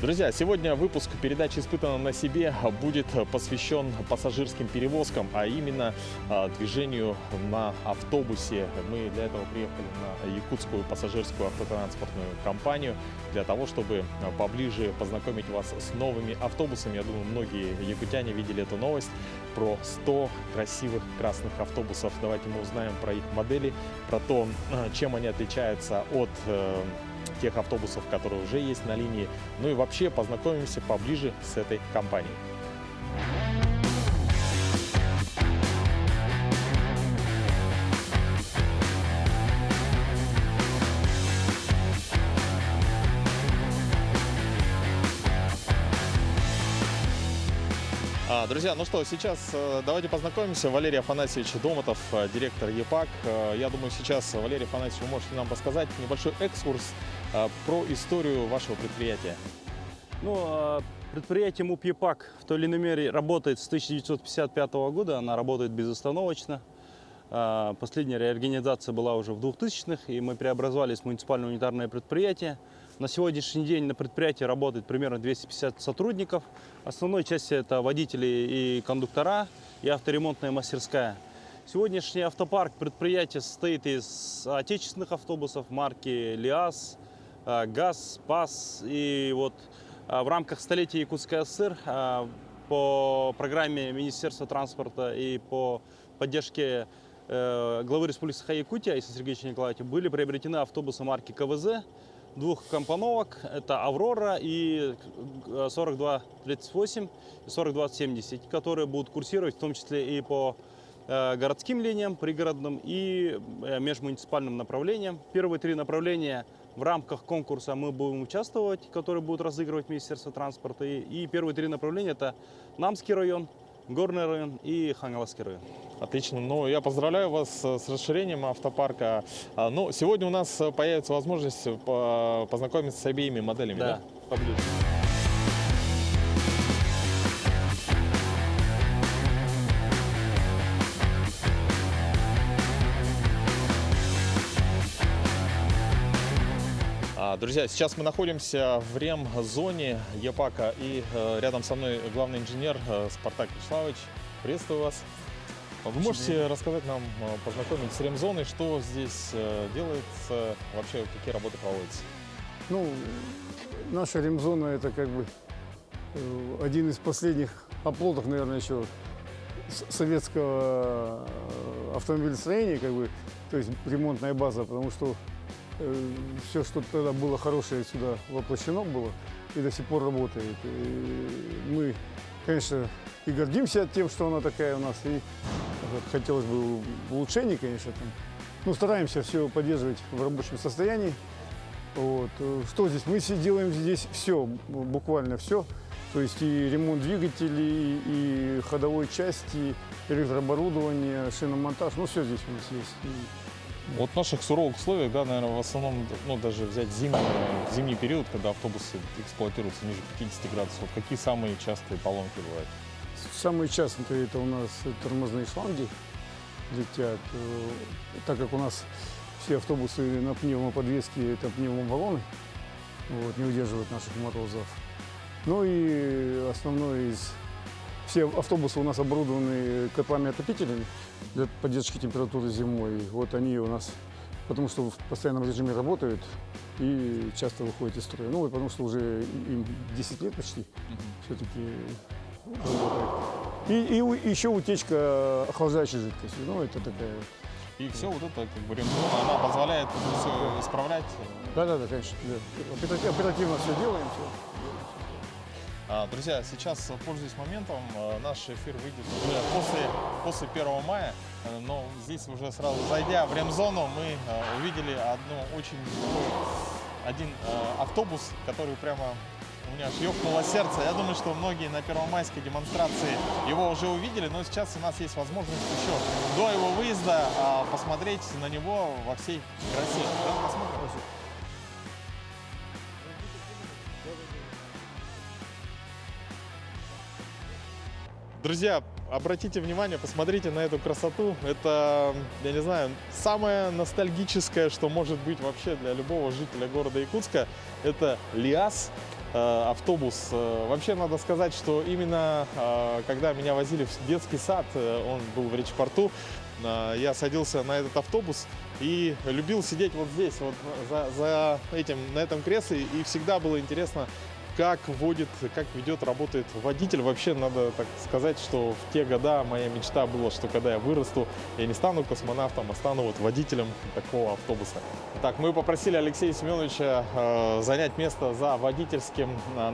Друзья, сегодня выпуск передачи «Испытано на себе» будет посвящен пассажирским перевозкам, а именно движению на автобусе. Мы для этого приехали на якутскую пассажирскую автотранспортную компанию для того, чтобы поближе познакомить вас с новыми автобусами. Я думаю, многие якутяне видели эту новость про 100 красивых красных автобусов. Давайте мы узнаем про их модели, про то, чем они отличаются от тех автобусов, которые уже есть на линии. Ну и вообще познакомимся поближе с этой компанией. Друзья, ну что, сейчас давайте познакомимся. Валерий Афанасьевич Домотов, директор ЕПАК. Я думаю, сейчас, Валерий Афанасьевич, вы можете нам рассказать небольшой экскурс про историю вашего предприятия. Предприятие МУП ЕПАК в той или иной мере работает с 1955 года. Она работает безостановочно. Последняя реорганизация была уже в 2000-х, и мы преобразовались в муниципальное унитарное предприятие. На сегодняшний день на предприятии работает примерно 250 сотрудников. Основной частью это водители и кондуктора, и авторемонтная мастерская. Сегодняшний автопарк предприятия состоит из отечественных автобусов марки ЛиАЗ, ГАЗ, ПАЗ. И вот в рамках столетия Якутской ССР по программе Министерства транспорта и по поддержке главы Республики Саха-Якутия Иса Сергеевича Николаевича были приобретены автобусы марки КВЗ двух компоновок. Это «Аврора» и 4238 и 4270, которые будут курсировать в том числе и по городским линиям, пригородным и межмуниципальным направлениям. Первые три направления в рамках конкурса мы будем участвовать, которые будут разыгрывать Министерство транспорта. И первые три направления это Намский район, Горный район и Хангаласский район. Отлично. Ну, я поздравляю вас с расширением автопарка. Ну, сегодня у нас появится возможность познакомиться с обеими моделями, да? Поближе. Друзья, сейчас мы находимся в ремзоне ЕПАКа, и рядом со мной главный инженер Спартак Вячеславович. Приветствую вас. Вы можете рассказать нам, познакомить с ремзоной, что здесь делается, вообще какие работы проводятся? Ну, наша ремзона – это как бы один из последних оплотов, наверное, еще советского автомобилестроения, как бы, то есть ремонтная база, потому что все, что тогда было хорошее, сюда воплощено было и до сих пор работает. И мы, конечно, и гордимся тем, что она такая у нас, и хотелось бы улучшений, конечно, там. Ну, стараемся все поддерживать в рабочем состоянии. Вот. Что здесь? Мы делаем здесь все, буквально все. То есть и ремонт двигателей, и ходовой части, электрооборудование, шиномонтаж. Ну, все здесь у нас есть. Вот в наших суровых условиях, да, наверное, в основном, ну, даже взять зимний период, когда автобусы эксплуатируются ниже 50 градусов, вот какие самые частые поломки бывают? Самые частые это у нас тормозные шланги летят, так как у нас все автобусы на пневмоподвеске, это пневмобаллоны, вот, не удерживают наших морозов. Ну и основной из... Все автобусы у нас оборудованы котлами-отопителями для поддержки температуры зимой. Вот они у нас, потому что в постоянном режиме работают и часто выходят из строя. Ну и потому что уже им 10 лет почти все-таки работает. И еще утечка охлаждающей жидкости. Ну это такая вот. И все вот это, как бы, ремзона, она позволяет все исправлять? Да, конечно. Да. Оперативно все делаем. Все. Друзья, сейчас, пользуясь моментом, наш эфир выйдет уже после 1 мая, но здесь уже сразу зайдя в ремзону, мы увидели один автобус, который прямо у меня аж ёкнуло сердце. Я думаю, что многие на первомайской демонстрации его уже увидели, но сейчас у нас есть возможность еще до его выезда посмотреть на него во всей красе. Давай посмотрим. Друзья, обратите внимание, посмотрите на эту красоту. Это, я не знаю, самое ностальгическое, что может быть вообще для любого жителя города Якутска. Это ЛиАЗ автобус. Вообще надо сказать, что именно когда меня возили в детский сад, он был в Речь-Порту, я садился на этот автобус и любил сидеть вот здесь, вот за этим, на этом кресле, и всегда было интересно, как ведет, работает водитель. Вообще, надо так сказать, что в те года моя мечта была, что когда я вырасту, я не стану космонавтом, а стану вот водителем такого автобуса. Так, мы попросили Алексея Семеновича занять место на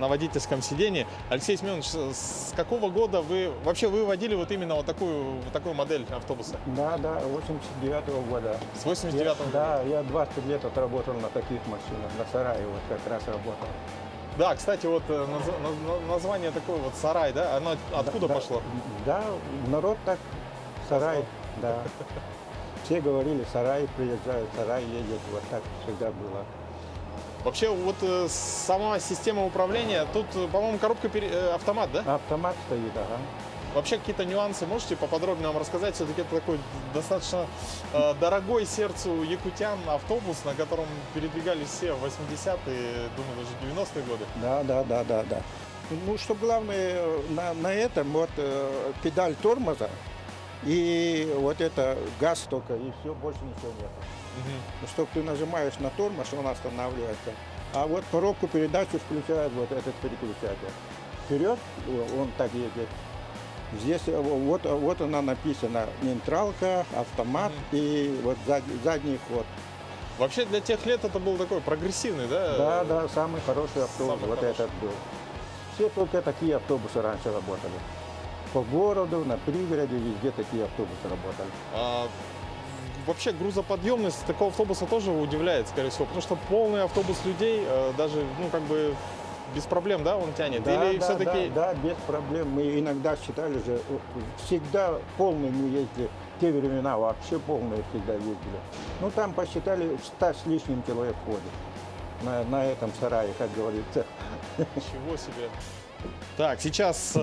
водительском сидении. Алексей Семенович, с какого года вы водили вот именно вот такую модель автобуса? Да, 89-го года. С 89-го года? Да, я 20 лет отработал на таких машинах, на сарае вот как раз работал. Да, кстати, вот название такое вот сарай, да? Оно откуда Да, пошло? Да, народ так, сарай, да. Все говорили, сарай приезжают, сарай едет, вот так всегда было. Вообще, вот сама система управления, тут, по-моему, коробка автомат, да? Автомат стоит, ага. Вообще, какие-то нюансы можете поподробнее нам рассказать? Все-таки это такой достаточно дорогой сердцу якутян автобус, на котором передвигались все в 80-е, думаю, даже 90-е годы. Да. Ну, что главное, на этом вот педаль тормоза и вот это газ только, и все, больше ничего нет. Что ты нажимаешь на тормоз, он останавливается. А вот коробку передачи включает вот этот переключатель. Вперед он так едет. Здесь вот она написана, нейтралка, автомат и вот задний ход. Вообще для тех лет это был такой прогрессивный, да? Да, самый хороший автобус, Самый вот хороший. этот был. Все только такие автобусы раньше работали. По городу, на пригороде, везде такие автобусы работали. Вообще грузоподъемность такого автобуса тоже удивляет, скорее всего, потому что полный автобус людей, даже, без проблем, да, он тянет? Да, Или все-таки... да, без проблем. Мы иногда считали же, всегда полный мы ездили. В те времена вообще полные всегда ездили. Ну, там посчитали, 100 с лишним человек ходит. На этом сарае, как говорится. Ничего себе. Так, сейчас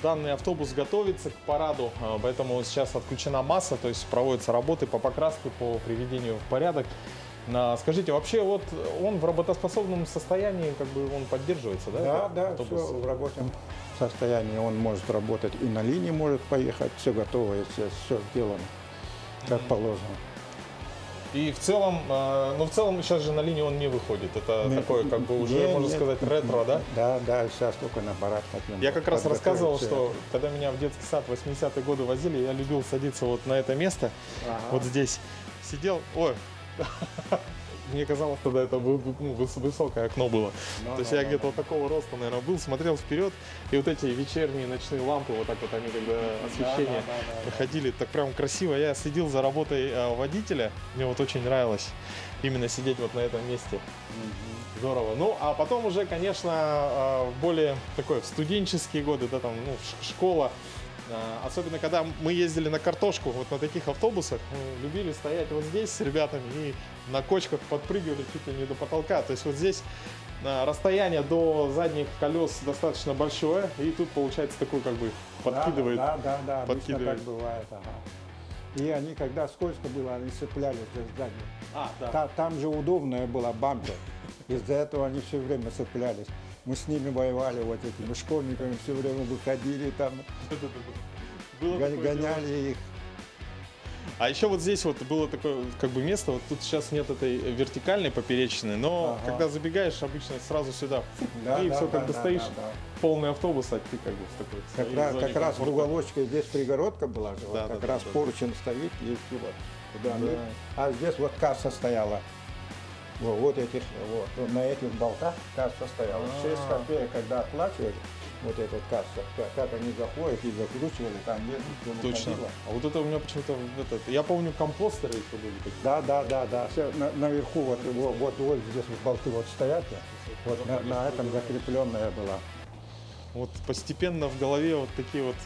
данный автобус готовится к параду, поэтому сейчас отключена масса, то есть проводятся работы по покраске, по приведению в порядок. Скажите, вообще вот он в работоспособном состоянии, он поддерживается, да? Да, все в рабочем состоянии. Он может работать и на линии может поехать, все готово, все сделано, как положено. И в целом сейчас же на линии он не выходит. Это такое, уже, можно сказать, ретро, да? Да, сейчас только на аппарат хотим. Я как раз рассказывал, что когда меня в детский сад в 80-е годы возили, я любил садиться вот на это место, вот здесь. Сидел, мне казалось, тогда это высокое окно было. То есть я где-то вот такого роста, наверное, был, смотрел вперед, и вот эти вечерние ночные лампы, вот так вот они, когда освещение проходили, так прям красиво. Я следил за работой водителя, мне вот очень нравилось именно сидеть вот на этом месте. Здорово. Ну, а потом уже, конечно, в более в студенческие годы, да, там, школа. Особенно, когда мы ездили на картошку, вот на таких автобусах, мы любили стоять вот здесь с ребятами и на кочках подпрыгивали чуть ли не до потолка. То есть вот здесь расстояние до задних колес достаточно большое, и тут получается такой подкидывает. Да, подкидывает. так бывает, ага. И они, когда скользко было, они цеплялись за задние. Там же удобная была бампер. Из-за этого они все время цеплялись. Мы с ними воевали, вот этими школьниками, все время выходили там, гоняли их. А еще вот здесь вот было такое место, вот тут сейчас нет этой вертикальной поперечной, но когда забегаешь, обычно сразу сюда, и все стоишь, полный автобус, а ты в такой Как раз в уголочке здесь перегородка была же, Да, как да, раз да, поручень стоит, и вот. А здесь вот касса стояла. Вот на этих болтах касса стояла. 6 копеек, когда оплачивали, вот эта касса, как они заходят и закручивали, там нет, Точно. А вот это у меня почему-то, я помню, компостеры еще были такие. Да. Все, наверху вот здесь вот болты вот стоят, вот на этом закрепленная была. Вот постепенно в голове вот такие вот...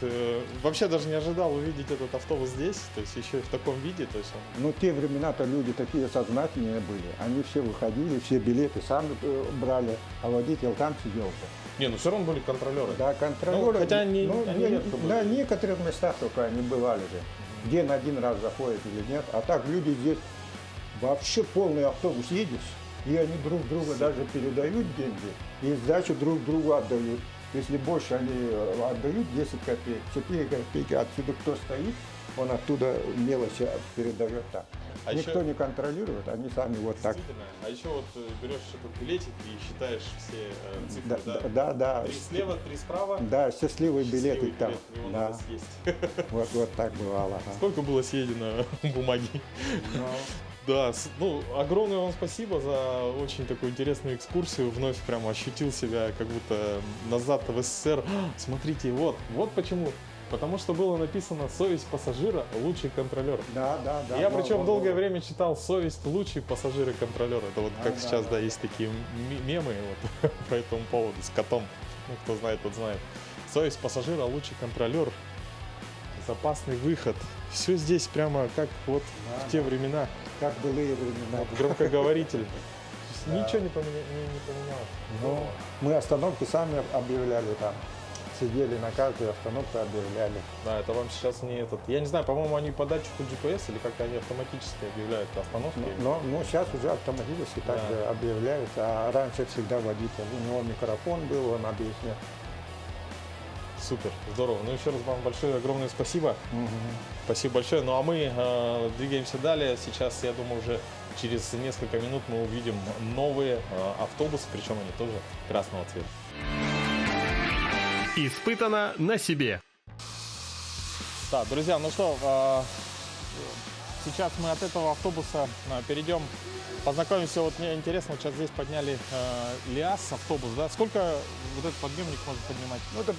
вообще даже не ожидал увидеть этот автобус здесь, то есть еще и в таком виде. То есть он... Ну, те времена-то люди такие сознательные были. Они все выходили, все билеты сами брали, а водитель там сидел. Не, ну все равно были контролеры. Да, контролеры. Хотя они редко были. На некоторых местах только они бывали же. Где на один раз заходят или нет. А так люди здесь вообще полный автобус едешь. И они друг другу даже передают деньги и сдачу друг другу отдают. Если больше они отдают 10 копеек, 4 копейки, отсюда кто стоит, он оттуда мелочи передает так. А Никто еще- не контролирует, они сами вот так. Действительно. А еще вот берешь этот билетик и считаешь все цифры, Да, да. 3 слева, 3 справа. Да, счастливый билет Счастливый и там. билет, и он у Да, нас есть. вот так бывало. ага. Сколько было съедено бумаги? Да, ну, огромное вам спасибо за очень такую интересную экскурсию. Вновь прямо ощутил себя как будто назад в СССР. Смотрите, вот почему. Потому что было написано «Совесть пассажира – лучший контролер». Да, да, да. Я да, причем вот, долгое вот. время читал «Совесть – лучший пассажир и контролер». Это вот как да, сейчас, да. да, есть такие мемы вот, по этому поводу с котом. Ну, кто знает, тот знает. «Совесть пассажира – лучший контролер». Запасный выход. Все здесь прямо как вот в те времена. Как былые времена. Вот громкоговоритель. Ничего не поменялось. Ну, мы остановки сами объявляли там. Сидели на каждой остановке, объявляли. Да, это вам сейчас не этот. Я не знаю, по-моему, они по датчику GPS или как-то они автоматически объявляют остановки. Но сейчас уже автоматически так Да. же объявляют, а раньше всегда водитель. У него микрофон был, он объяснял. Супер, здорово. Ну еще раз вам большое, огромное спасибо. Спасибо большое. Ну а мы двигаемся далее. Сейчас, я думаю, уже через несколько минут мы увидим новые автобусы, причем они тоже красного цвета. Испытано на себе. Так, друзья, ну что, сейчас мы от этого автобуса перейдем, познакомимся. Вот мне интересно, вот сейчас здесь подняли ЛиАЗ автобус, да? Сколько вот этот подъемник может поднимать? Ну, это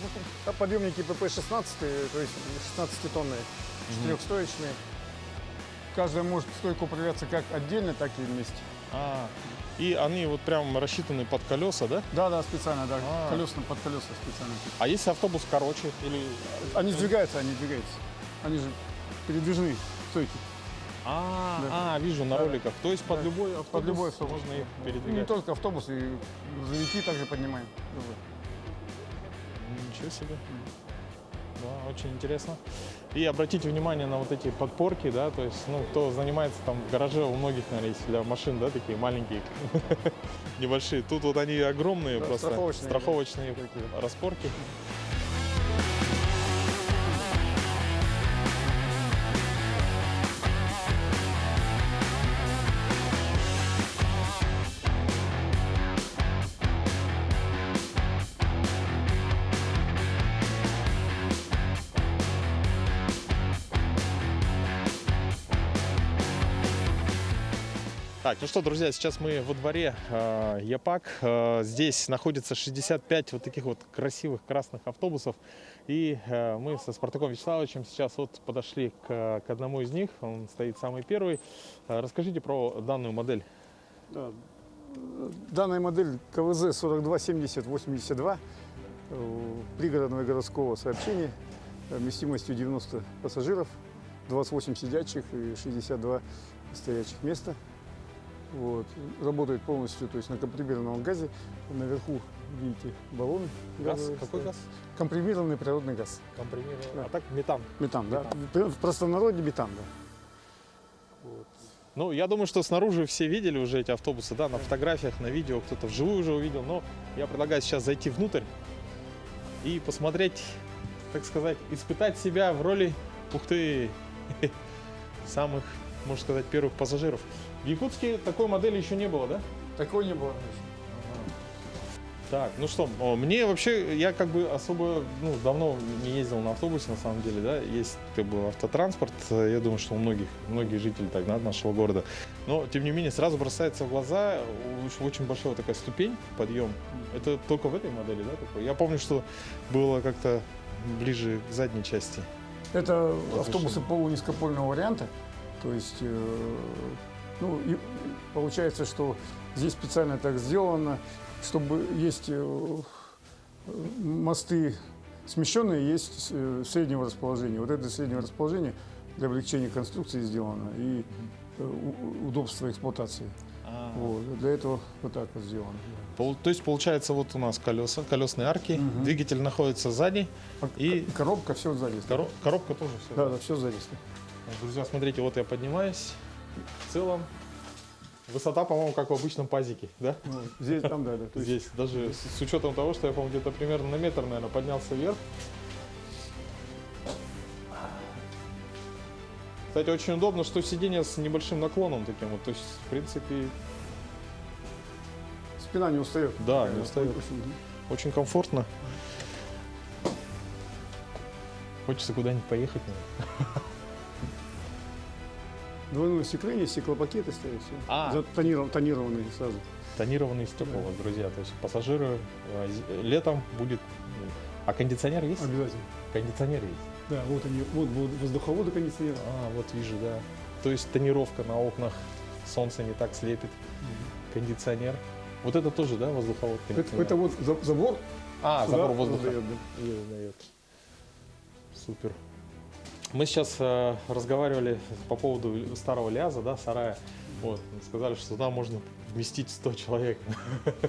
подъемники ПП-16, то есть 16-тонные, четырехстоечные. Каждая может стойка управляться как отдельно, так и вместе. И они вот прям рассчитаны под колеса, да? Да, специально, да, А. под колеса специально. А если автобус короче или... Они сдвигаются. Они же передвижные стойки. Вижу на Да. роликах. То есть под Да. любой автобус, Под любой автобус. можно их Не передвигать. только автобус, и грузовики также поднимаем. Ничего себе. Да, очень интересно. И обратите внимание на вот эти подпорки, да, то есть, ну, кто занимается там в гараже, у многих, наверное, есть для машин, да, такие маленькие, небольшие. Тут вот они огромные, Да, просто страховочные, такие распорки. Так, ну что, друзья, сейчас мы во дворе Япак. Здесь находится 65 вот таких вот красивых красных автобусов. И мы со Спартаком Вячеславовичем сейчас вот подошли к одному из них. Он стоит самый первый. Расскажите про данную модель. Да. Данная модель КВЗ 4270-82 пригородного и городского сообщения вместимостью 90 пассажиров, 28 сидячих и 62 стоячих места. Вот. Работает полностью, то есть на компримированном газе. Наверху видите баллон. Газ? газовый Какой стоит. газ? Компримированный природный газ. Компримированный. Да. А так метан. Метан, да. В простонародье метан, да. Ну, я думаю, что снаружи все видели уже эти автобусы, да, на фотографиях, на видео, кто-то вживую уже увидел. Но я предлагаю сейчас зайти внутрь и посмотреть, так сказать, испытать себя в роли, ух ты, самых, можно сказать, первых пассажиров. В Якутске такой модели еще не было, да? Такой не было. Так, ну что, мне вообще, я как бы особо, давно не ездил на автобусе, на самом деле, да, есть как бы автотранспорт, я думаю, что у многих жителей так, да, нашего города, но, тем не менее, сразу бросается в глаза очень большая такая ступень, подъем, это только в этой модели, да, такой? Я помню, что было как-то ближе к задней части. Это автобусы полунизкопольного варианта, то есть, и получается, что здесь специально так сделано, чтобы есть мосты смещенные, есть среднего расположения. Вот это среднего расположения для облегчения конструкции сделано и удобства эксплуатации. Вот. Для этого вот так вот сделано. То есть, получается, вот у нас колеса, колесные арки, двигатель находится сзади, и Коробка, все сзади. коробка тоже все. Да, все сзади. Друзья, смотрите, вот я поднимаюсь. В целом Высота, по-моему, как в обычном пазике, да? Ну, здесь, там, да. То есть Здесь даже с учетом того, что я, по-моему, где-то примерно на метр, наверное, поднялся вверх. Кстати, очень удобно, что сиденье с небольшим наклоном таким вот. То есть, в принципе, спина не устает. да, не устает. Очень, Очень комфортно. Хочется куда-нибудь поехать. Наверное. Двойное остекление, стеклопакеты стоят, все. А. Тонированные сразу. Тонированные стекла, вот, друзья. То есть пассажиры летом будет... А кондиционер есть? Обязательно. Кондиционер есть. Да, вот они, вот воздуховоды, кондиционеры. А, вот вижу, да. То есть тонировка на окнах, солнце не так слепит, кондиционер. Вот это тоже, да, воздуховод? Это вот забор. А, сюда забор воздуха. выдает, да. Дает. Супер. Мы сейчас разговаривали по поводу старого ляза, да, сарая. Вот, сказали, что туда можно вместить 100 человек.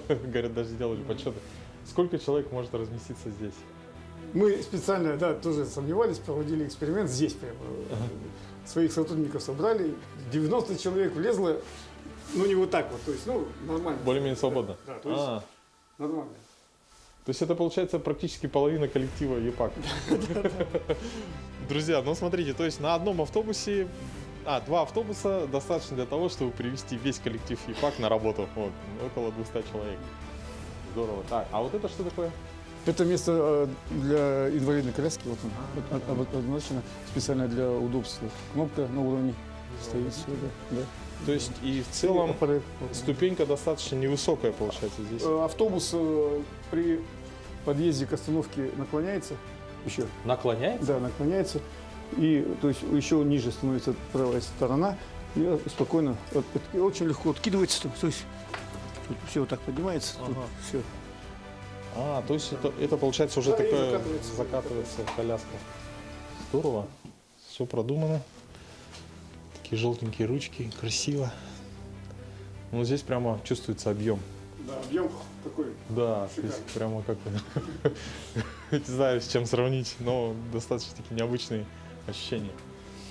Говорят, даже сделали подсчеты. Сколько человек может разместиться здесь? Мы специально, да, тоже сомневались, проводили эксперимент здесь прямо. Своих сотрудников собрали, 90 человек влезло, ну не вот так вот, то есть, ну, нормально. Более-менее свободно. Да, то есть нормально. То есть это получается практически половина коллектива ЕПАК. Друзья, ну смотрите, то есть на одном автобусе, два автобуса достаточно для того, чтобы привести весь коллектив ЕПАК на работу. Вот, около 200 человек. Здорово. Так, а вот это что такое? Это место для инвалидной коляски, вот он, обозначено специально для удобства. Кнопка на уровне стоит сюда, да. То есть и в целом ступенька достаточно невысокая получается здесь. Автобус при подъезде к остановке наклоняется еще. Наклоняется? Да, наклоняется. И то есть еще ниже становится правая сторона. И спокойно, и очень легко откидывается. То есть тут все вот так поднимается. Ага. Тут все. То есть это получается уже Да, и такое закатывается. закатывается коляска. Здорово. Все продумано. Такие желтенькие ручки, красиво. Ну здесь прямо чувствуется объем. Да, объем такой. Да, здесь прямо как не знаю, с чем сравнить, но достаточно такие необычные ощущения.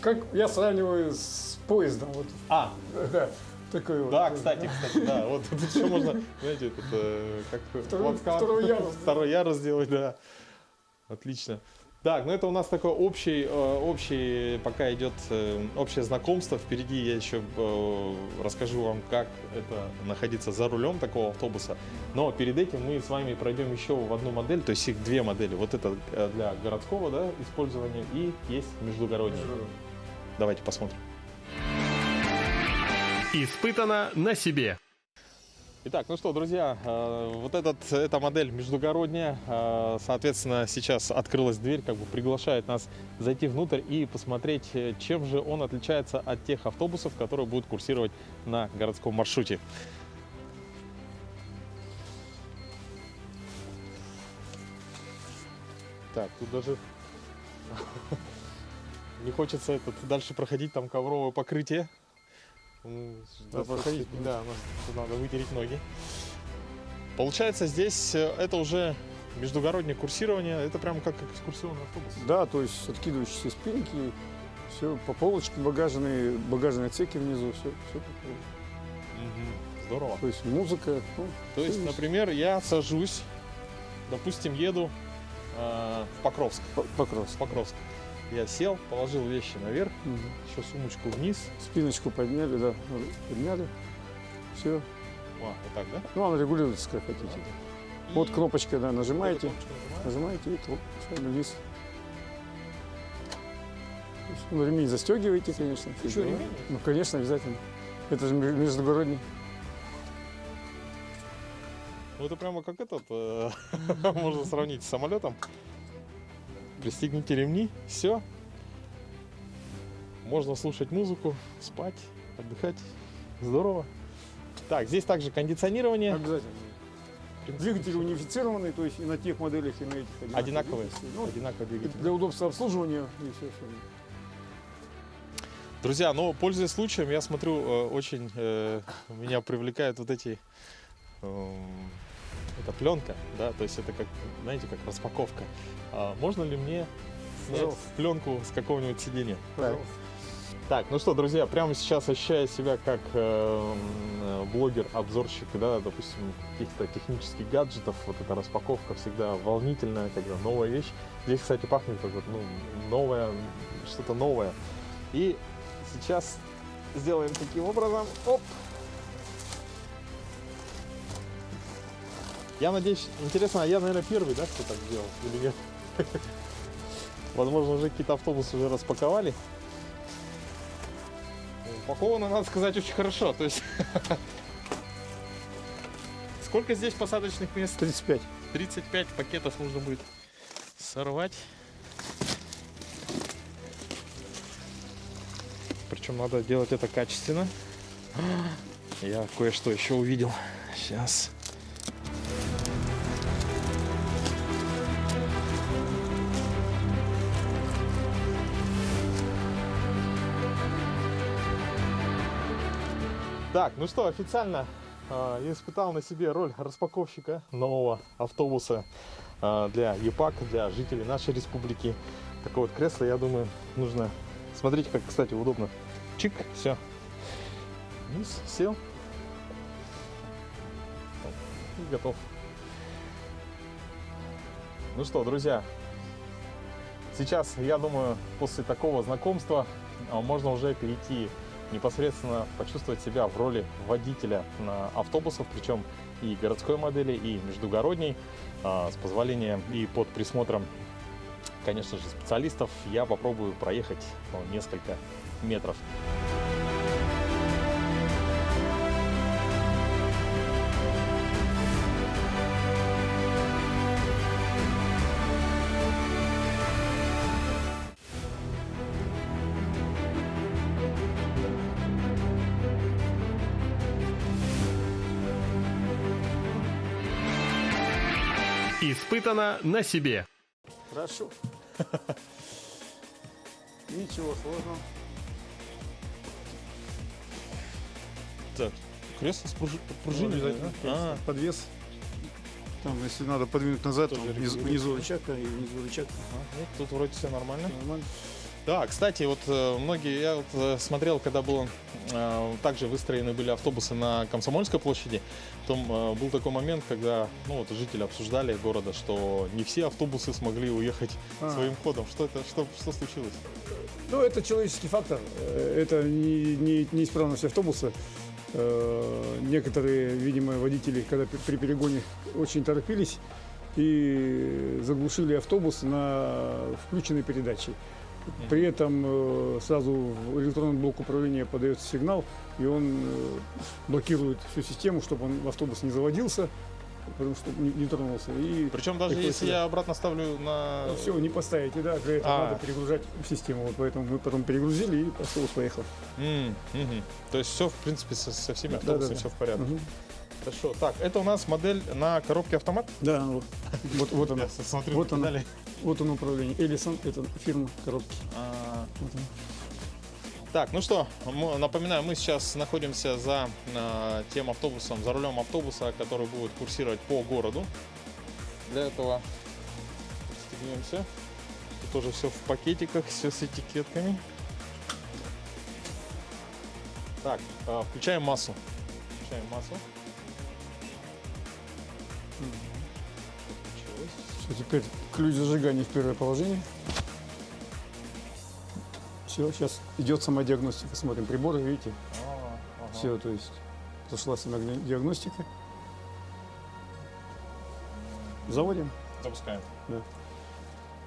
Как я сравниваю с поездом. Вот. Да, такой вот. Да, кстати, да, вот тут еще можно, знаете, как второй ярус сделать, да. Отлично. Так, ну это у нас такой общий, пока идет общее знакомство. Впереди я еще расскажу вам, как это находиться за рулем такого автобуса. Но перед этим мы с вами пройдем еще в одну модель, то есть их две модели. Вот это для городского, да, использования и есть междугородний. Давайте посмотрим. Испытано на себе. Итак, ну что, друзья, вот эта модель междугородняя, соответственно, сейчас открылась дверь, как бы приглашает нас зайти внутрь и посмотреть, чем же он отличается от тех автобусов, которые будут курсировать на городском маршруте. Так, тут даже не хочется дальше проходить, там ковровое покрытие. Да, проходить, да, тут надо вытереть ноги. Получается, здесь это уже междугороднее курсирование, это прямо как экскурсионный автобус. Да, то есть откидывающиеся спинки, все по полочке, багажные отсеки внизу, все. Здорово. То есть музыка. Ну, То есть, например, я сажусь, допустим, еду в Покровск. Покровск. Я сел, положил вещи наверх, еще сумочку вниз. Спиночку подняли, да, подняли. Все. Вот так, да? Ну, она регулируется, как хотите. Вот кнопочка, да, нажимаете, Нажимаете. и вниз. Ну, ремень застегиваете, конечно. Еще ремень? Ну, конечно, обязательно. Это же междугородний. Ну, это прямо как можно сравнить с самолетом. Пристегните ремни, все. Можно слушать музыку, спать, отдыхать. Здорово. Так, здесь также кондиционирование. Обязательно. Двигатели унифицированные, то есть и на тех моделях, и на этих Одинаковые. Ну, Одинаковые двигатели. для удобства обслуживания и все. Друзья, ну, пользуясь случаем, я смотрю, очень меня привлекают вот эти... это пленка, да, то есть это как, знаете, как распаковка. Можно ли мне снять пленку с какого-нибудь сиденья? Пожалуйста. Так, ну что, друзья, прямо сейчас ощущаю себя как блогер-обзорщик, да, допустим, каких-то технических гаджетов. Вот эта распаковка всегда волнительная, когда новая вещь. Здесь, кстати, пахнет как вот, новое, что-то новое. И сейчас сделаем таким образом. Оп! Я надеюсь, интересно, я, наверное, первый, да, кто так сделал или нет? Возможно, уже какие-то автобусы уже распаковали. Упаковано, надо сказать, очень хорошо. То есть сколько здесь посадочных мест? 35. 35 пакетов нужно будет сорвать. Причем надо делать это качественно. Я кое-что еще увидел. Сейчас. Так, ну что, официально я испытал на себе роль распаковщика нового автобуса для ЕПАК, для жителей нашей республики. Такое вот кресло, я думаю, нужно... Смотрите, как, кстати, удобно. Чик, все. Вниз, сел. И готов. Ну что, друзья, сейчас, я думаю, после такого знакомства можно уже перейти непосредственно почувствовать себя в роли водителя на автобусах, причем и городской модели, и междугородней, с позволения и под присмотром, конечно же, специалистов. Я попробую проехать несколько метров. Испытано на себе. Хорошо. Ничего сложного. Так, кресло с пружиной, да? Подвес. Там, если надо подвинуть назад, Тоже там внизу рычаг, и внизу рычаг. Нет, тут вроде все нормально. Нормально. Да, кстати, вот многие, я вот смотрел, когда было, также выстроены были автобусы на Комсомольской площади, потом был такой момент, когда, ну вот, жители обсуждали города, что не все автобусы смогли уехать своим ходом. Что это, что случилось? Ну, это человеческий фактор. Это не неисправность автобуса. Некоторые, видимо, водители, когда при перегоне очень торопились и заглушили автобус на включенной передаче. При этом сразу в электронный блок управления подается сигнал, и он блокирует всю систему, чтобы он в автобус не заводился, потому что не тронулся. И Причем даже если я обратно ставлю на... все, не поставите, да, для этого надо перегружать систему. Вот поэтому мы потом перегрузили, и автобус поехал. То есть все, в принципе, со всеми автобусами Да. все в порядке. Угу. Хорошо. Так, это у нас модель на коробке автомат? Да, вот она. Я смотрю, Вот она. педали. Вот он управление. Элисон, это фирма коробки. Вот она. Так, ну что, напоминаю, мы сейчас находимся за тем автобусом, за рулем автобуса, который будет курсировать по городу. Для этого пристегнемся. Тут тоже все в пакетиках, все с этикетками. Так, включаем массу. Включаем массу. Все, теперь ключ зажигания в первое положение. Все, сейчас идет самодиагностика. Смотрим приборы, видите? Все, то есть зашла самодиагностика. Заводим. Запускаем.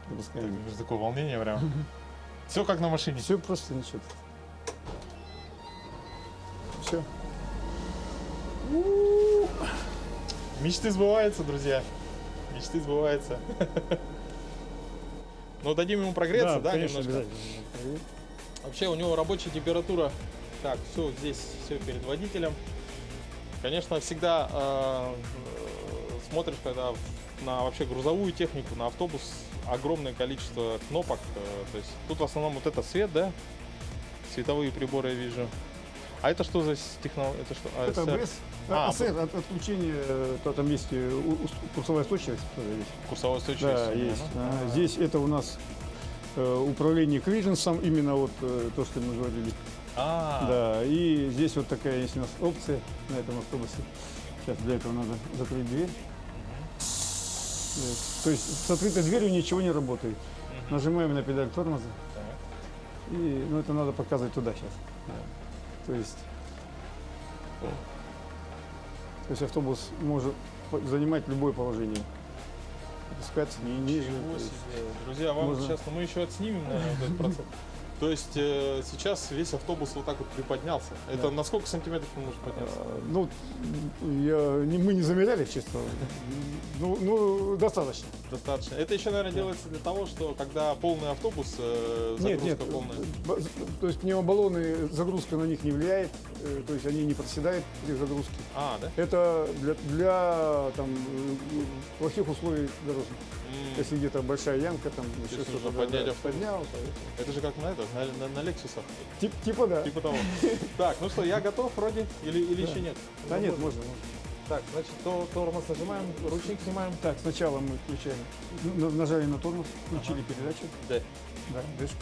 Запускаем. Такое волнение прям. Все как на машине. Все просто ничего. Все. Мечты сбываются, друзья. Мечты сбываются. Ну, дадим ему прогреться, да, конечно, немножко. обязательно. Вообще у него рабочая температура. Так, все здесь, все перед водителем. Конечно, всегда смотришь, когда на вообще грузовую технику, на автобус, огромное количество кнопок. То есть тут в основном вот это свет, да? Световые приборы я вижу. А это что за технология? Это что? Это ASR? АБС. АСР, отключение, то там есть курсовая устойчивость. Тоже есть. Курсовая устойчивость. Да, есть. Здесь это у нас управление криженсом, именно вот то, что мы говорили. Да, и здесь вот такая есть у нас опция на этом автобусе. Сейчас для этого надо закрыть дверь. То есть с открытой дверью ничего не работает. Нажимаем на педаль тормоза. И ну, это надо показывать туда сейчас. То есть автобус может занимать любое положение. Опускаться ниже. Ничего то есть себе. Друзья, вам можно- сейчас, мы еще отснимем, наверное, вот этот процесс. То есть сейчас весь автобус вот так вот приподнялся. Это на сколько сантиметров он может подняться? Ну, мы не замеряли, честно. Ну, достаточно. Достаточно. Это еще, наверное, делается для того, что когда полный автобус, загрузка Нет, полная. то есть пневмобаллоны, загрузка на них не влияет, то есть они не проседают при загрузке. Да? Это для там, плохих условий дорожных. Если где-то большая ямка, там еще есть что-то нужно поднять автобус. поднял, Это же как на Лексусах. типа да. Типа того. Так, ну что, я готов вроде? Или еще нет? Да нет, можно. Так, значит, тормоз нажимаем, ручник снимаем. Так, сначала мы включаем, нажали на тормоз, включили передачу. Да. Да, дышку.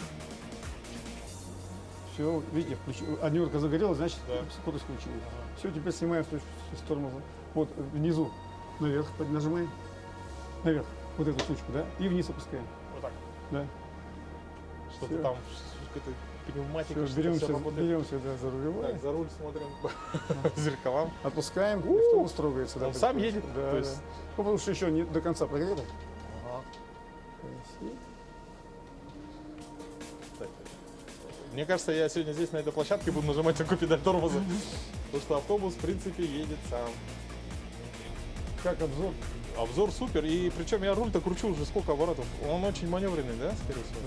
Все, видите, однерка загорелась, значит, Да. скорость включили. Все, теперь снимаем с тормоза. Вот внизу, наверх нажимаем. Наверх, вот эту штучку, да, и вниз опускаем. Вот так. Да. Что-то Всё. там, какая-то пневматика, Все, что-то беремся, всё работает. беремся да, за рулевое, Так, за руль смотрим по зеркалам. опускаем, и автобус трогается. Он сам едет? Да, То есть- да. Ну, потому что еще не до конца прогрето. Ага. То есть, Так. Мне кажется, я сегодня здесь на этой площадке буду нажимать такую педаль тормоза. Потому что автобус, в принципе, едет сам. как обзор. Обзор супер. И причем я руль-то кручу уже сколько оборотов. Он очень маневренный, да, скорее всего?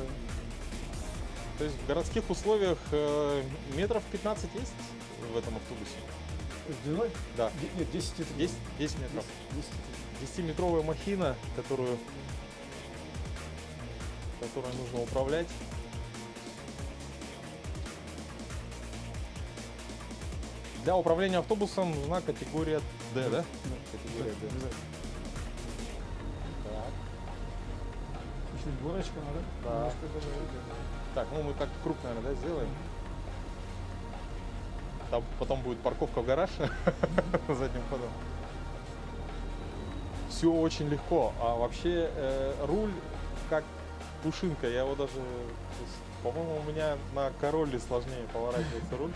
То есть в городских условиях метров 15 есть в этом автобусе? Длиной? Да. Нет, 10 Есть 10 метров. 10. 10-метровая махина, которой нужно управлять. Для управления автобусом нужна категория D, да? Категория D. Так. Чуть-чуть дворочка надо. Да. Немножко добавить. Так, ну мы так круг, наверное, да, сделаем. Там потом будет парковка в гараж задним ходом. Все очень легко. А вообще руль как пушинка. Я его даже, то есть, по-моему, у меня на Королле сложнее поворачивается руль.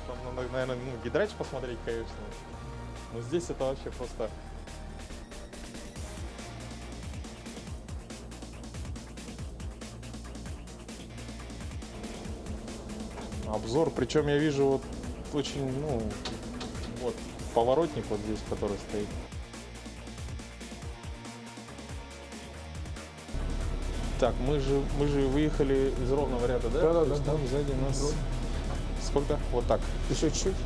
Там надо, наверное, гидрач посмотреть, конечно. Но здесь это вообще просто... Обзор, причем я вижу вот очень, ну, вот поворотник вот здесь, который стоит. Так, мы же выехали из ровного ряда, да? Да, То есть там сзади нас сколько? Вот так. Еще чуть-чуть.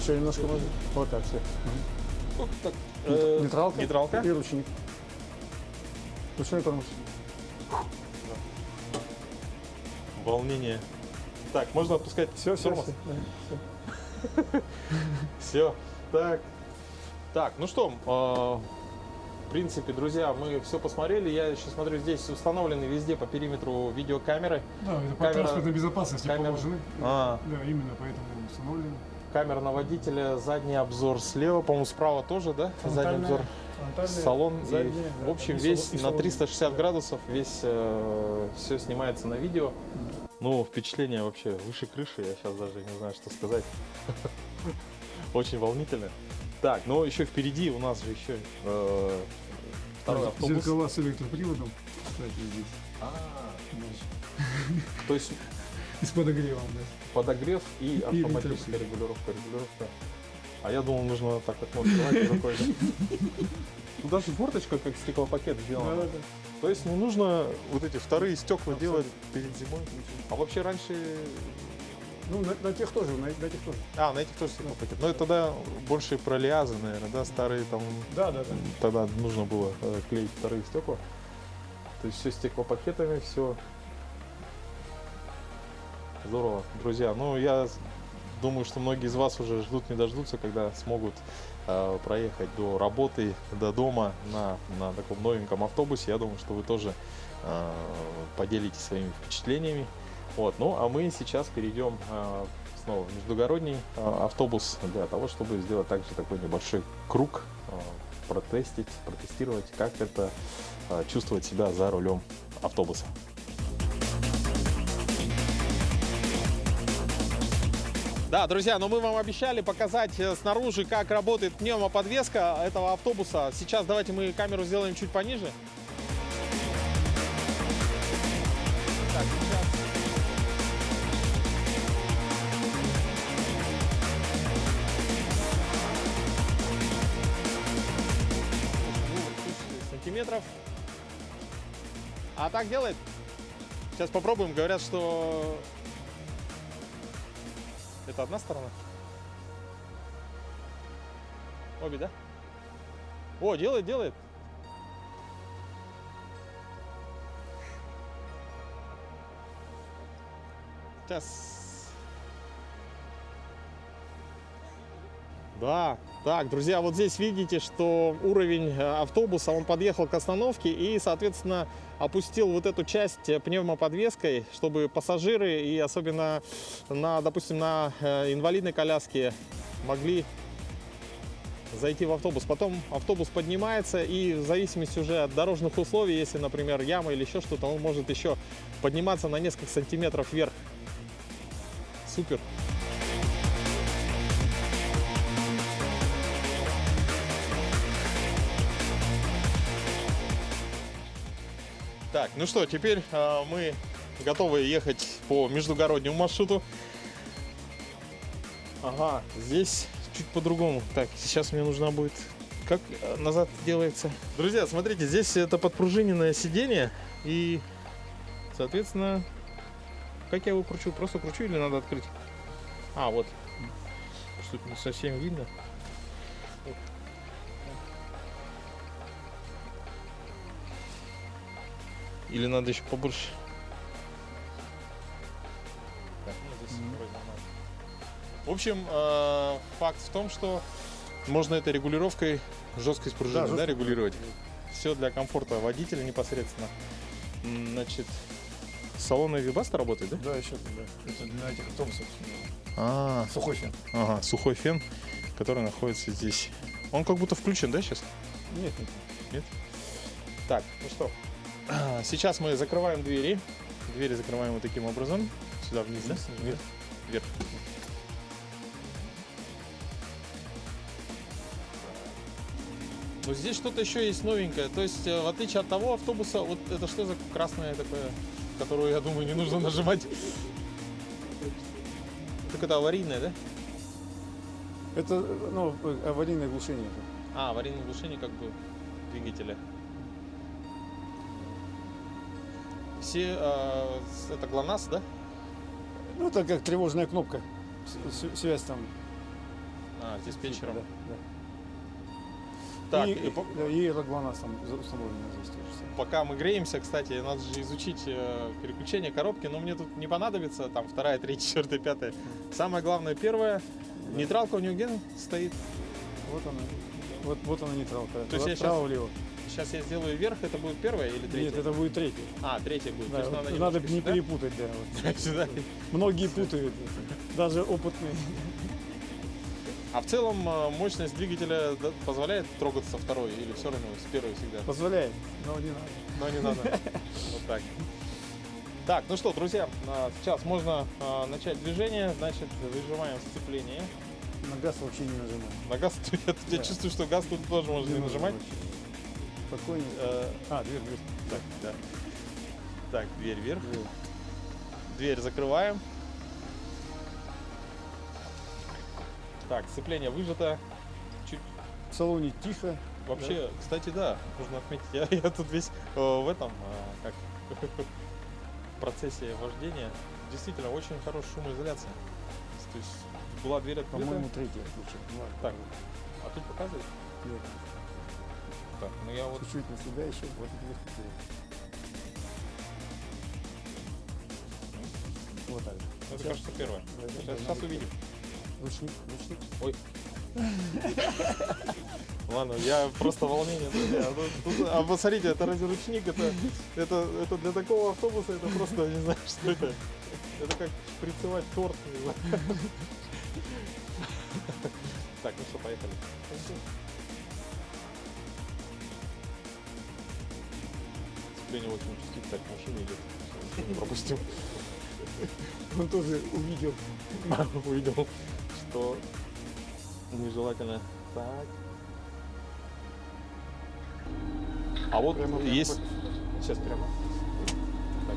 Еще немножко можно. Вот так все. Вот так. Нейтралка. Нейтралка. И ручник. Ручной тормоз. Волнение. Так, можно отпускать Все, тормоз? Все. Так. Так, ну что, в принципе, друзья, мы все посмотрели. Я еще смотрю, здесь установлены везде по периметру видеокамеры. Да, это по Камера- транспортной безопасности камера- положены. А. Да, именно поэтому установлены. Камера на водителя, задний обзор слева, по-моему, справа тоже, да? Задний обзор. Салон. И, задняя, в общем, и весь салон- и на салон. 360 градусов, весь все снимается на видео. Ну, впечатление вообще выше крыши, я сейчас даже не знаю, что сказать. Очень волнительно. Так, но еще впереди у нас же еще второй автобус. Зеркала с электроприводом, кстати, здесь. То есть И с подогревом, да. подогрев и автоматическая регулировка. А я думал, нужно так вот открывать рукой. Тут даже форточка как стеклопакет сделана. Да. То есть не нужно вот эти вторые стекла делать перед зимой. А вообще раньше... Ну, на тех тоже, на этих тоже. А, на этих тоже стеклопакет. Но это тогда больше про лиазы, наверное, да? Старые там... Да. Тогда нужно было клеить вторые стекла. То есть все стеклопакетами, все здорово. Друзья, ну я думаю, что многие из вас уже ждут, не дождутся, когда смогут проехать до работы, до дома на таком новеньком автобусе. Я думаю, что вы тоже поделитесь своими впечатлениями. Вот. Ну, а мы сейчас перейдем снова в междугородний автобус для того, чтобы сделать также такой небольшой круг, протестировать, как это чувствовать себя за рулем автобуса. Да, друзья, но мы вам обещали показать снаружи, как работает пневмоподвеска этого автобуса. Сейчас давайте мы камеру сделаем чуть пониже. Так, сейчас. 1000 сантиметров. А так делает? Сейчас попробуем. Говорят, что это одна сторона. Обе, да? О, делает. Сейчас. Да, так, друзья, вот здесь видите, что уровень автобуса, он подъехал к остановке и, соответственно, опустил вот эту часть пневмоподвеской, чтобы пассажиры и особенно, допустим, на инвалидной коляске могли зайти в автобус. Потом автобус поднимается, и в зависимости уже от дорожных условий, если, например, яма или еще что-то, он может еще подниматься на несколько сантиметров вверх. Супер! Так, ну что, теперь мы готовы ехать по междугороднему маршруту. Ага, здесь чуть по-другому. Так, сейчас мне нужна будет... Как назад делается? Друзья, смотрите, здесь это подпружиненное сиденье. И, соответственно, как я его кручу? Просто кручу или надо открыть? А, вот. Что-то не совсем видно. Или надо еще побольше? Так, ну, здесь вроде нормально. В общем, факт в том, что можно этой регулировкой жесткость пружины, да, регулировать. Все для комфорта водителя непосредственно. Значит, салон Webasto работает, да? Да, еще да. Это для этих автобусов. Сухой фен. Ага, сухой фен, который находится здесь. Он как будто включен, да, сейчас? Нет. Так, ну что, сейчас мы закрываем двери. Двери закрываем вот таким образом. Сюда вниз, да? Вверх. Вот здесь что-то еще есть новенькое. То есть, в отличие от того автобуса, вот это что за красное такое, которую, я думаю, не нужно нажимать? Так это аварийное, да? Это, ну, аварийное глушение. А, аварийное глушение как бы двигателя. Все, это ГЛОНАСС, да? Ну, это как тревожная кнопка. Связь там. А, с диспетчером. Да. Так, и это ГЛОНАСС там установлено здесь тоже. пока мы греемся, кстати, надо же изучить переключение коробки, но мне тут не понадобится, там 2, 3, 4, 5. Самое главное, первое, нейтралка у него где стоит? Вот она. Вот она нейтралка. То есть я Право-влево. Сейчас я сделаю вверх, это будет первое или третье? Нет, это будет третье. А, третье будет. Да, То есть вот надо надо не сюда? перепутать, да. Вот. Сюда. Многие путают, даже опытные. А в целом мощность двигателя позволяет трогаться со второй или все равно с первой всегда? Позволяет, но не надо. Но не надо. Вот так. Так, ну что, друзья, сейчас можно начать движение. Значит, выжимаем сцепление. На газ вообще не нажимаем. На газ, я чувствую, что газ тут тоже можно не нажимать. Спокойненько. Дверь. Так, да. Так, дверь вверх. Дверь закрываем. Так, сцепление выжато. Чуть... В салоне тихо. Вообще, кстати, да, нужно отметить. Я тут весь в этом, как в процессе вождения. Действительно, очень хорошая шумоизоляция. То есть была дверь открыта. По-моему, третья включил. Так, а тут показывает? Нет. Так, ну я вот... Чуть-чуть на себя еще. Вот это вверх. Вот так. Это, кажется, первое. Да, Сейчас увидим. Ручник. Ой. Ладно, я просто волнение, друзья. А посмотрите, это разве ручник? Это для такого автобуса, это просто, не знаю, что это. Это как шприцевать торт, не знаю. Так, ну что, поехали. Сцепление очень чувствительно, так машина идет. Пропустил. Он тоже увидел. Увидел, что нежелательно. Так. А вот есть... Сейчас прямо. Так,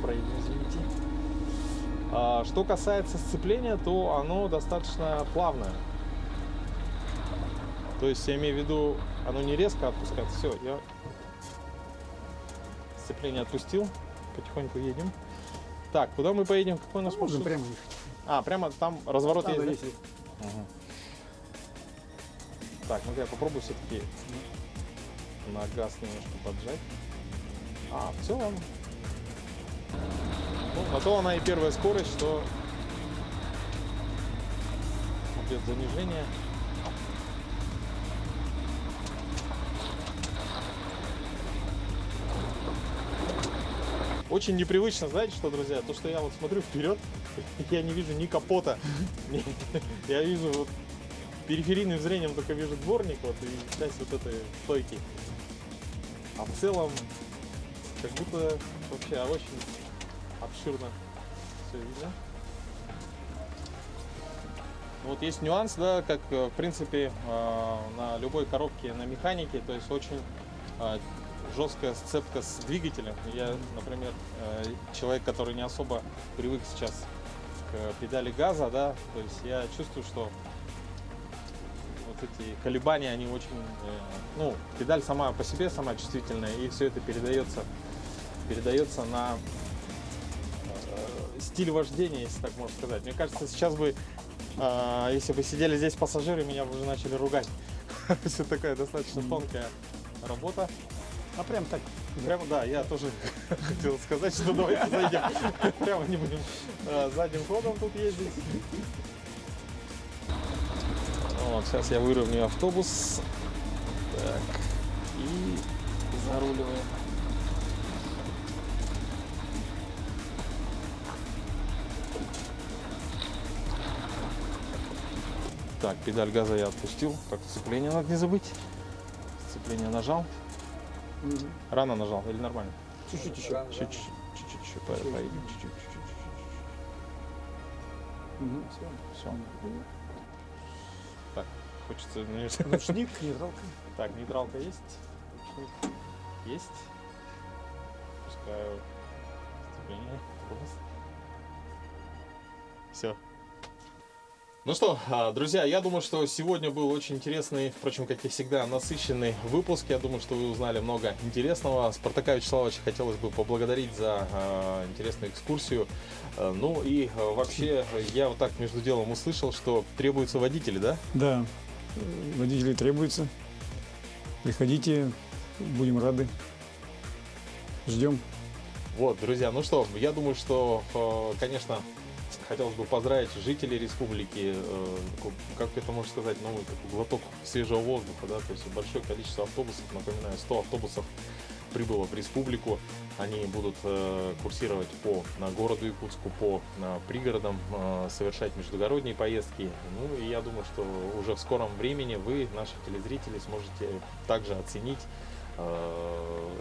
проедем, извините. Что касается сцепления, то оно достаточно плавное. То есть я имею в виду, оно не резко отпускается. Все, я сцепление отпустил. Потихоньку едем. Так, куда мы поедем? Какой у нас Можно маршрут? прямо ехать. А, прямо там разворот Там, да, есть, да? есть. Ага. Так, ну-ка я попробую все-таки на газ немножко поджать. А, в целом. Ну, на то она и первая скорость, что идет занижение. Очень непривычно, знаете что, друзья? То, что я вот смотрю вперед, я не вижу ни капота. Я вижу вот периферийным зрением только вижу дворник вот, и часть вот этой стойки. А в целом, как будто вообще очень обширно все видно. Вот есть нюанс, да, как в принципе на любой коробке на механике, то есть очень жесткая сцепка с двигателем. Я, например, человек, который не особо привык сейчас к педали газа, да, то есть я чувствую, что вот эти колебания, они очень, ну, педаль сама по себе, сама чувствительная, и все это передается на стиль вождения, если так можно сказать. Мне кажется, сейчас бы, если бы сидели здесь пассажиры, меня бы уже начали ругать. Все такая достаточно тонкая работа. А прям так. Прямо, да, я тоже хотел сказать, что давайте зайдем. Прямо не будем задним ходом тут ездить. Вот, сейчас я выровняю автобус. Так, и заруливаем. Так, педаль газа я отпустил. Так, сцепление надо не забыть. Сцепление нажал. Рано нажал или нормально? Чуть-чуть еще. Чуть-чуть еще поедем. Чуть-чуть. Все. Так, хочется, наверное. Ручник, нейтралка. Так, нейтралка есть. Ручник есть. Пускаю сцепление. Все. Ну что, друзья, я думаю, что сегодня был очень интересный, впрочем, как и всегда, насыщенный выпуск. Я думаю, что вы узнали много интересного. Спартака Вячеславовича хотелось бы поблагодарить за интересную экскурсию. Ну и вообще, я вот так между делом услышал, что требуются водители, да? Да, водители требуются. Приходите, будем рады. Ждем. Вот, друзья, ну что, я думаю, что, конечно, хотелось бы поздравить жителей республики, как это можно сказать, новый такой глоток свежего воздуха, да, то есть большое количество автобусов, напоминаю, 100 автобусов прибыло в республику, они будут курсировать по городу Якутску, по пригородам, совершать междугородние поездки, ну и я думаю, что уже в скором времени вы, наши телезрители, сможете также оценить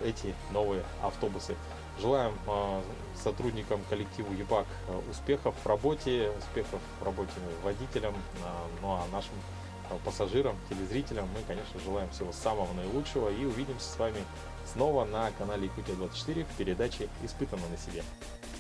эти новые автобусы. Желаем сотрудникам коллективу ЕПАК успехов в работе водителям, ну а нашим пассажирам, телезрителям мы, конечно, желаем всего самого наилучшего и увидимся с вами снова на канале Якутия 24 в передаче «Испытано на себе».